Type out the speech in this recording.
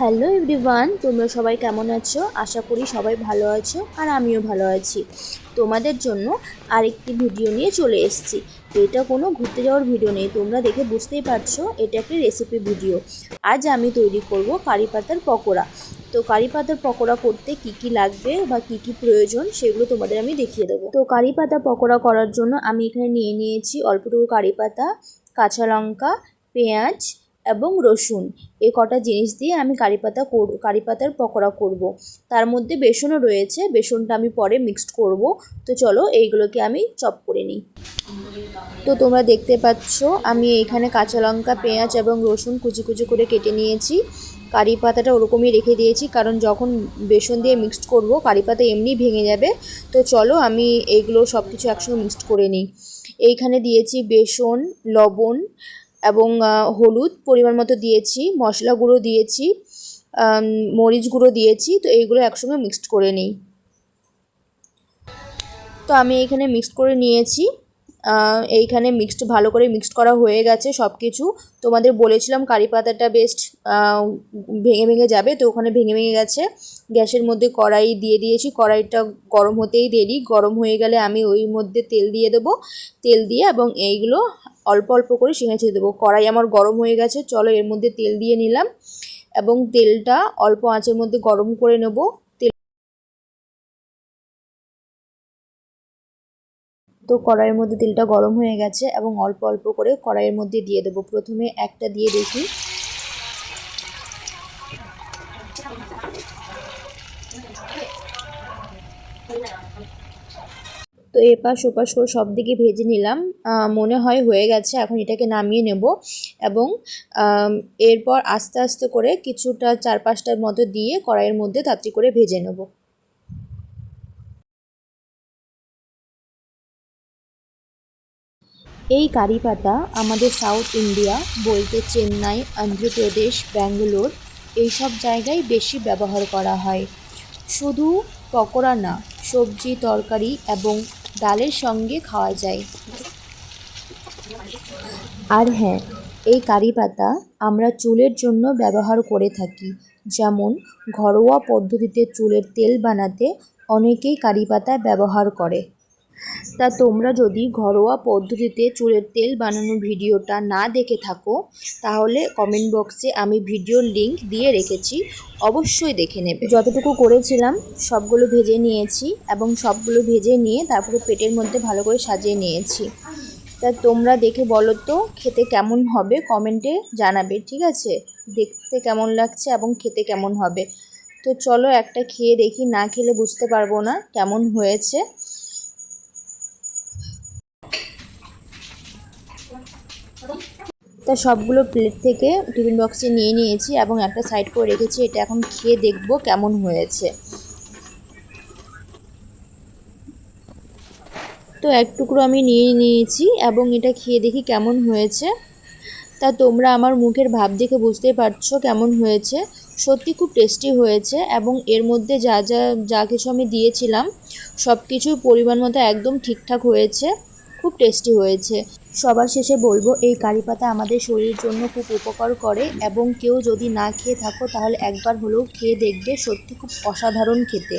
Hello everyone, তোমরা সবাই কেমন আছো? আশা করি সবাই ভালো আছো আর আমিও ভালো আছি। তোমাদের জন্য আরেকটি ভিডিও নিয়ে চলে এসেছি। এটা কোনো ঘুরতে যাওয়ার ভিডিও নেই, তোমরা দেখে বুঝতেই পারছো এটা একটি রেসিপি ভিডিও। আজ আমি তৈরি করব কারি পাতার পকোড়া। তো কারি পাতার পকোড়া করতে কি কি লাগবে বা কি কি প্রয়োজন সেগুলো তোমাদের আমি দেখিয়ে দেবো। তো কারি পাতা পকোড়া করার জন্য আমি এখানে নিয়ে নিয়েছি অল্পটুকু কারি পাতা, কাঁচা লঙ্কা, পেঁয়াজ এবং রসুন। এই কটা জিনিস দিয়ে আমি কারি পাতার পকোড়া করব। তার মধ্যে বেসনও রয়েছে, বেসনটা আমি পরে মিক্সড করব। তো চলো এইগুলোকে আমি চপ করে নিই। তো তোমরা দেখতে পাচ্ছ আমি এখানে কাঁচা লঙ্কা, পেঁয়াজ এবং রসুন কুচি কুচি করে কেটে নিয়েছি। কারি পাতাটা ওরকমই রেখে দিয়েছি, কারণ যখন বেসন দিয়ে মিক্সড করব কারি পাতা এমনি ভেঙে যাবে। তো চলো আমি এইগুলো সব কিছু একসঙ্গে মিক্সড করে নিই। এইখানে দিয়েছি বেসন, লবণ এবং হলুদ পরিমাণ মতো দিয়েছি, মশলা গুঁড়ো দিয়েছি, মরিচ গুঁড়ো দিয়েছি। তো এইগুলো একসঙ্গে মিক্সড করে নিই। তো আমি এইখানে মিক্সড করে নিয়েছি। এইখানে ভালো করে মিক্সড করা হয়ে গেছে সব কিছু। তোমাদের বলেছিলাম কারি পাতাটা বেস্ট ভেঙে ভেঙে যাবে, তো ওখানে ভেঙে ভেঙে গেছে। গ্যাসের মধ্যে কড়াই দিয়ে দিয়েছি, কড়াইটা গরম হতেই দেরি, গরম হয়ে গেলে আমি ওই মধ্যে তেল দিয়ে দেবো। তেল দিয়ে এবং এইগুলো অল্প অল্প করে ছেঁচে দেবো। কড়াই আমার গরম হয়ে গেছে, চলো এর মধ্যে তেল দিয়ে নিলাম এবং তেলটা অল্প আঁচের মধ্যে গরম করে নেব। তো কড়াইয়ের মধ্যে তেলটা গরম হয়ে গেছে এবং অল্প অল্প করে কড়াইয়ের মধ্যে দিয়ে দেবো। প্রথমে একটা দিয়ে দেখি। তো এপাশ ওপাশ করে সব দিকে ভেজে নিলাম। মনে হয় হয়ে গেছে, এখন এটাকে নামিয়ে নেব এবং এরপর আস্তে আস্তে করে কিছুটা 4-5টার মতো দিয়ে কড়াইয়ের মধ্যে তাড়াতাড়ি করে ভেজে নেব। এই কারি পাতা আমাদের সাউথ ইন্ডিয়া বলতে চেন্নাই, অন্ধ্রপ্রদেশ, ব্যাঙ্গালোর এইসব জায়গায় বেশি ব্যবহার করা হয়। শুধু পকোড়া না, সবজি, তরকারি এবং ডালের সঙ্গে খাওয়া যায়। আর হ্যাঁ, এই কারি পাতা আমরা চুলের জন্য ব্যবহার করে থাকি। যেমন ঘরোয়া পদ্ধতিতে চুলের তেল বানাতে অনেকেই কারি পাতা ব্যবহার করে। তা তোমরা যদি ঘরোয়া পদ্ধতিতে চুলের তেল বানানোর ভিডিওটা না দেখে থাকো, তাহলে কমেন্ট বক্সে আমি ভিডিওর লিংক দিয়ে রেখেছি, অবশ্যই দেখে নেবে। যতটুকু করেছিলাম সবগুলো ভেজে নিয়েছি এবং সবগুলো ভেজে নিয়ে তারপরে পেটের মধ্যে ভালো করে সাজিয়ে নিয়েছি। তা তোমরা দেখে বলো তো খেতে কেমন হবে, কমেন্টে জানাবে, ঠিক আছে? দেখতে কেমন লাগছে এবং খেতে কেমন হবে। তো চলো একটা খেয়ে দেখি, না খেলে বুঝতে পারবো না কেমন হয়েছে। তা সবগুলো প্লেট থেকে টিফিন বক্সে নিয়ে নিয়েছি এবং একটা সাইড করে রেখেছি। এটা এখন খেয়ে দেখবো কেমন হয়েছে। তো এক টুকরো আমি নিয়ে নিয়েছি এবং এটা খেয়ে দেখি কেমন হয়েছে। তা তোমরা আমার মুখের ভাব দেখে বুঝতেই পারছো কেমন হয়েছে। সত্যি খুব টেস্টি হয়েছে এবং এর মধ্যে যা কিছু আমি দিয়েছিলাম সব কিছু পরিমাণ মতো একদম ঠিকঠাক হয়েছে, খুব টেস্টি হয়েছে। সবার শেষে বলবো এই কারি পাতা আমাদের শরীরের জন্য খুব উপকার করে এবং কেউ যদি না খেয়ে থাকো তাহলে একবার হলেও খেয়ে দেখবে, সত্যি খুব অসাধারণ খেতে।